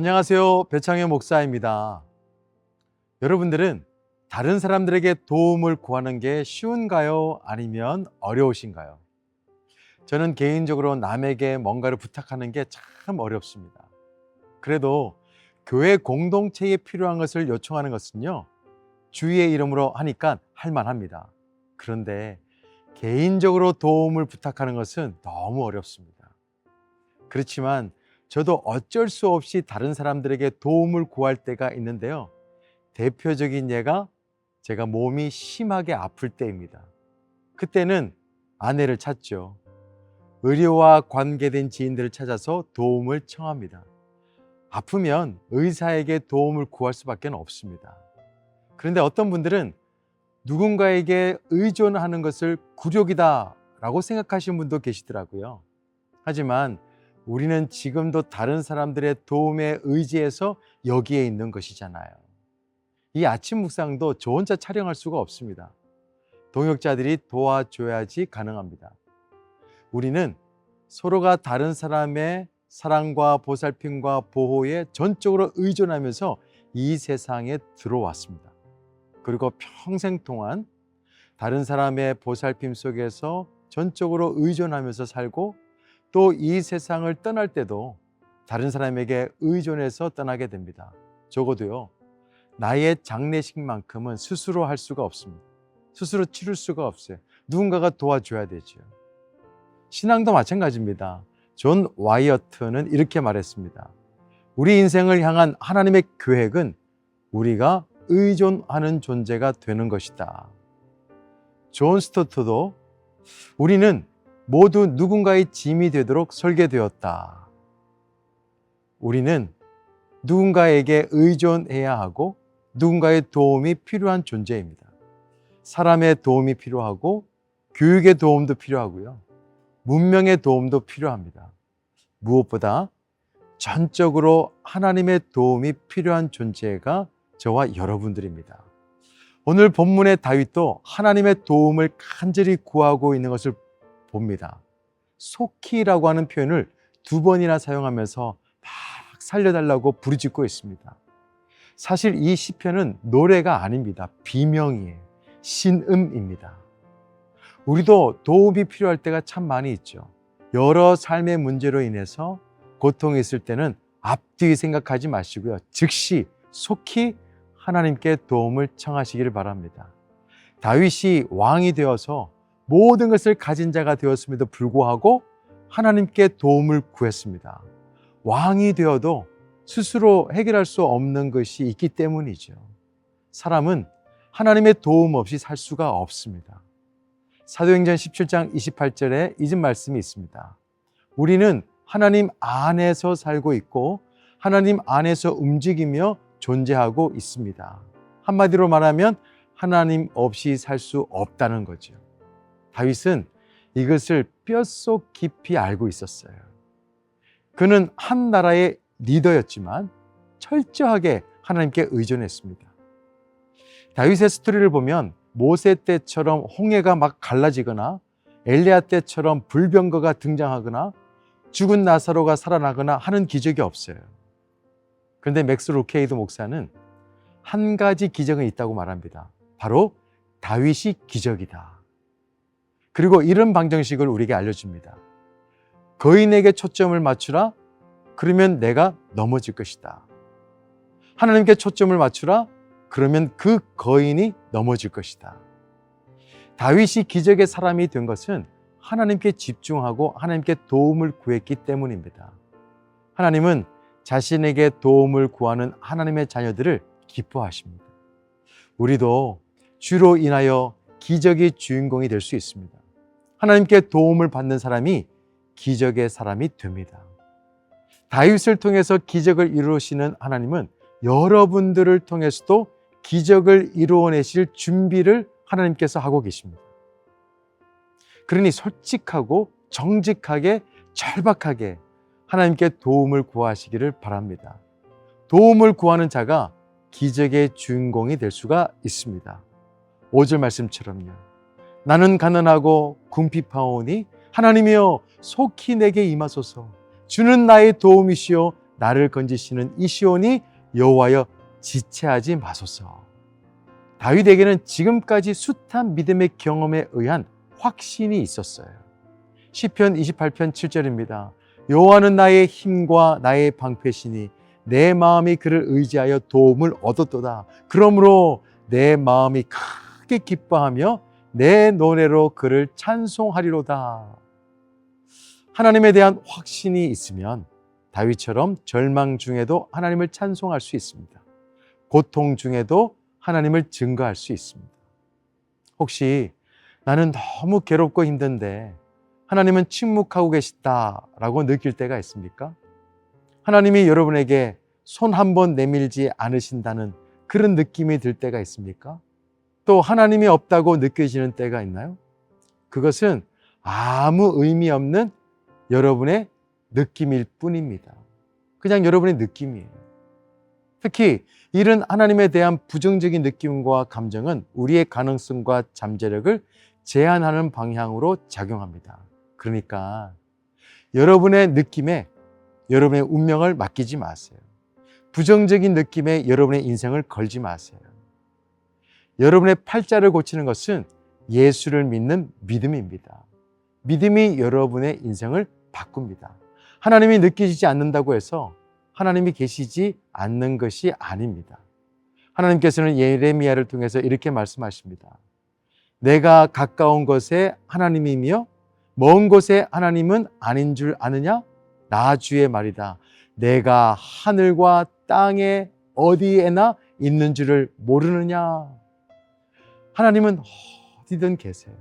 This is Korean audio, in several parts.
안녕하세요. 배창현 목사입니다. 여러분들은 다른 사람들에게 도움을 구하는 게 쉬운가요? 아니면 어려우신가요? 저는 개인적으로 남에게 뭔가를 부탁하는 게 참 어렵습니다. 그래도 교회 공동체에 필요한 것을 요청하는 것은요, 주의 이름으로 하니까 할만합니다. 그런데 개인적으로 도움을 부탁하는 것은 너무 어렵습니다. 그렇지만 저도 어쩔 수 없이 다른 사람들에게 도움을 구할 때가 있는데요. 대표적인 예가 제가 몸이 심하게 아플 때입니다. 그때는 아내를 찾죠. 의료와 관계된 지인들을 찾아서 도움을 청합니다. 아프면 의사에게 도움을 구할 수밖에 없습니다. 그런데 어떤 분들은 누군가에게 의존하는 것을 굴욕이다라고 생각하시는 분도 계시더라고요. 하지만 우리는 지금도 다른 사람들의 도움에 의지해서 여기에 있는 것이잖아요. 이 아침 묵상도 저 혼자 촬영할 수가 없습니다. 동역자들이 도와줘야지 가능합니다. 우리는 서로가 다른 사람의 사랑과 보살핌과 보호에 전적으로 의존하면서 이 세상에 들어왔습니다. 그리고 평생 동안 다른 사람의 보살핌 속에서 전적으로 의존하면서 살고 또 이 세상을 떠날 때도 다른 사람에게 의존해서 떠나게 됩니다. 적어도요, 나의 장례식만큼은 스스로 할 수가 없습니다. 스스로 치를 수가 없어요. 누군가가 도와줘야 되죠. 신앙도 마찬가지입니다. 존 와이어트는 이렇게 말했습니다. 우리 인생을 향한 하나님의 계획은 우리가 의존하는 존재가 되는 것이다. 존 스토트도 우리는 모두 누군가의 짐이 되도록 설계되었다. 우리는 누군가에게 의존해야 하고 누군가의 도움이 필요한 존재입니다. 사람의 도움이 필요하고 교육의 도움도 필요하고요. 문명의 도움도 필요합니다. 무엇보다 전적으로 하나님의 도움이 필요한 존재가 저와 여러분들입니다. 오늘 본문의 다윗도 하나님의 도움을 간절히 구하고 있는 것을 봅니다. 속히라고 하는 표현을 2번이나 사용하면서 막 살려달라고 부르짖고 있습니다. 사실 이 시편은 노래가 아닙니다. 비명이에요. 신음입니다. 우리도 도움이 필요할 때가 참 많이 있죠. 여러 삶의 문제로 인해서 고통이 있을 때는 앞뒤 생각하지 마시고요. 즉시 속히 하나님께 도움을 청하시기를 바랍니다. 다윗이 왕이 되어서 모든 것을 가진 자가 되었음에도 불구하고 하나님께 도움을 구했습니다. 왕이 되어도 스스로 해결할 수 없는 것이 있기 때문이죠. 사람은 하나님의 도움 없이 살 수가 없습니다. 사도행전 17장 28절에 잊은 말씀이 있습니다. 우리는 하나님 안에서 살고 있고 하나님 안에서 움직이며 존재하고 있습니다. 한마디로 말하면 하나님 없이 살 수 없다는 거죠. 다윗은 이것을 뼛속 깊이 알고 있었어요. 그는 한 나라의 리더였지만 철저하게 하나님께 의존했습니다. 다윗의 스토리를 보면 모세 때처럼 홍해가 막 갈라지거나 엘리야 때처럼 불병거가 등장하거나 죽은 나사로가 살아나거나 하는 기적이 없어요. 그런데 맥스 루케이드 목사는 한 가지 기적은 있다고 말합니다. 바로 다윗이 기적이다. 그리고 이런 방정식을 우리에게 알려줍니다. 거인에게 초점을 맞추라. 그러면 내가 넘어질 것이다. 하나님께 초점을 맞추라. 그러면 그 거인이 넘어질 것이다. 다윗이 기적의 사람이 된 것은 하나님께 집중하고 하나님께 도움을 구했기 때문입니다. 하나님은 자신에게 도움을 구하는 하나님의 자녀들을 기뻐하십니다. 우리도 주로 인하여 기적의 주인공이 될 수 있습니다. 하나님께 도움을 받는 사람이 기적의 사람이 됩니다. 다윗을 통해서 기적을 이루시는 하나님은 여러분들을 통해서도 기적을 이루어내실 준비를 하나님께서 하고 계십니다. 그러니 솔직하고 정직하게 절박하게 하나님께 도움을 구하시기를 바랍니다. 도움을 구하는 자가 기적의 주인공이 될 수가 있습니다. 5절 말씀처럼요. 나는 가난하고 궁핍하오니 하나님이여 속히 내게 임하소서. 주는 나의 도움이시요 나를 건지시는 이 시온이 여호와여 지체하지 마소서. 다윗에게는 지금까지 숱한 믿음의 경험에 의한 확신이 있었어요. 시편 28편 7절입니다. 여호와는 나의 힘과 나의 방패시니 내 마음이 그를 의지하여 도움을 얻었도다. 그러므로 내 마음이 크게 기뻐하며 내 노래로 그를 찬송하리로다. 하나님에 대한 확신이 있으면 다윗처럼 절망 중에도 하나님을 찬송할 수 있습니다. 고통 중에도 하나님을 증거할 수 있습니다. 혹시 나는 너무 괴롭고 힘든데 하나님은 침묵하고 계시다라고 느낄 때가 있습니까? 하나님이 여러분에게 손 한 번 내밀지 않으신다는 그런 느낌이 들 때가 있습니까? 또 하나님이 없다고 느껴지는 때가 있나요? 그것은 아무 의미 없는 여러분의 느낌일 뿐입니다. 그냥 여러분의 느낌이에요. 특히 이런 하나님에 대한 부정적인 느낌과 감정은 우리의 가능성과 잠재력을 제한하는 방향으로 작용합니다. 그러니까 여러분의 느낌에 여러분의 운명을 맡기지 마세요. 부정적인 느낌에 여러분의 인생을 걸지 마세요. 여러분의 팔자를 고치는 것은 예수를 믿는 믿음입니다. 믿음이 여러분의 인생을 바꿉니다. 하나님이 느껴지지 않는다고 해서 하나님이 계시지 않는 것이 아닙니다. 하나님께서는 예레미야를 통해서 이렇게 말씀하십니다. 내가 가까운 곳에 하나님이며 먼 곳에 하나님은 아닌 줄 아느냐? 나 주의 말이다. 내가 하늘과 땅에 어디에나 있는 줄을 모르느냐? 하나님은 어디든 계세요.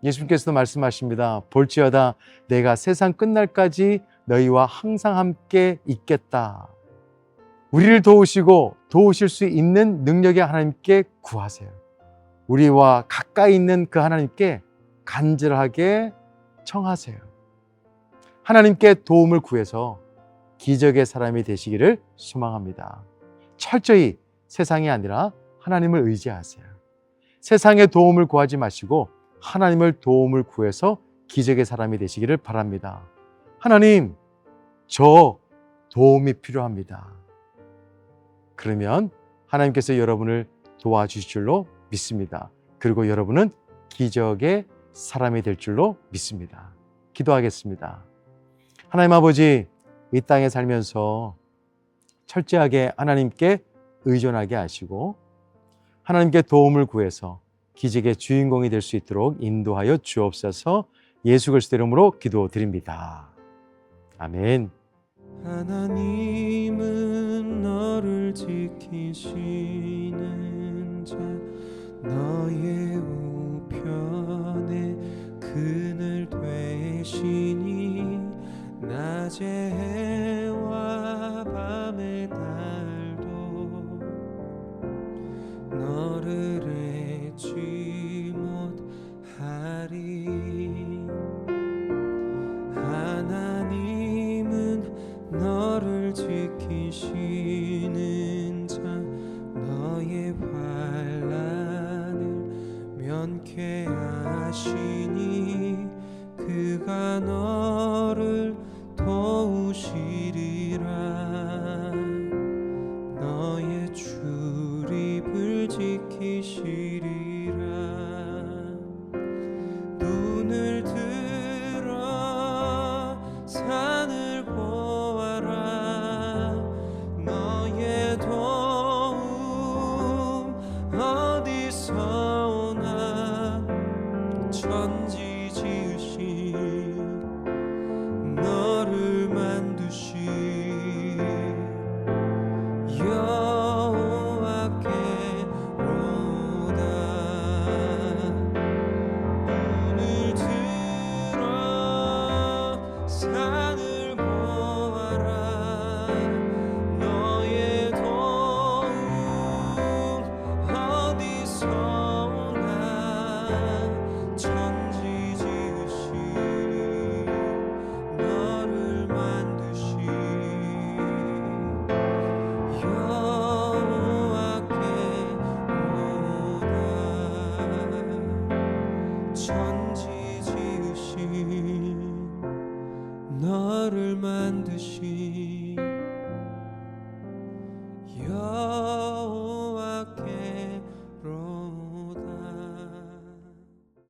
예수님께서도 말씀하십니다. 볼지어다 내가 세상 끝날까지 너희와 항상 함께 있겠다. 우리를 도우시고 도우실 수 있는 능력의 하나님께 구하세요. 우리와 가까이 있는 그 하나님께 간절하게 청하세요. 하나님께 도움을 구해서 기적의 사람이 되시기를 소망합니다. 철저히 세상이 아니라 하나님을 의지하세요. 세상의 도움을 구하지 마시고 하나님을 도움을 구해서 기적의 사람이 되시기를 바랍니다. 하나님, 저 도움이 필요합니다. 그러면 하나님께서 여러분을 도와주실 줄로 믿습니다. 그리고 여러분은 기적의 사람이 될 줄로 믿습니다. 기도하겠습니다. 하나님 아버지, 이 땅에 살면서 철저하게 하나님께 의존하게 하시고 하나님께 도움을 구해서 기적의 주인공이 될 수 있도록 인도하여 주옵소서. 예수 그리스도 이름으로 기도드립니다. 아멘. 하나님은 너를 지키시는 자 너의 우편에 그늘 되시니 낮의 해와 밤의 달도 너를 잊지 못하리. 하나님은 너를 지키시는 자 너의 환난을 면케하시니 그가 너를 도우시리라. 너의 출입을 지키시리라. 눈을 들어 산을 보아라. 너의 도움 어디서 오나. 천지 지으신 너를 만드신 여호와께로다. 눈을 들어 산을 보아라. 너의 도움 어디서 오나. 천지 지으신 너를 만드신 여호와께로다. 천지 지으신 너를 만드신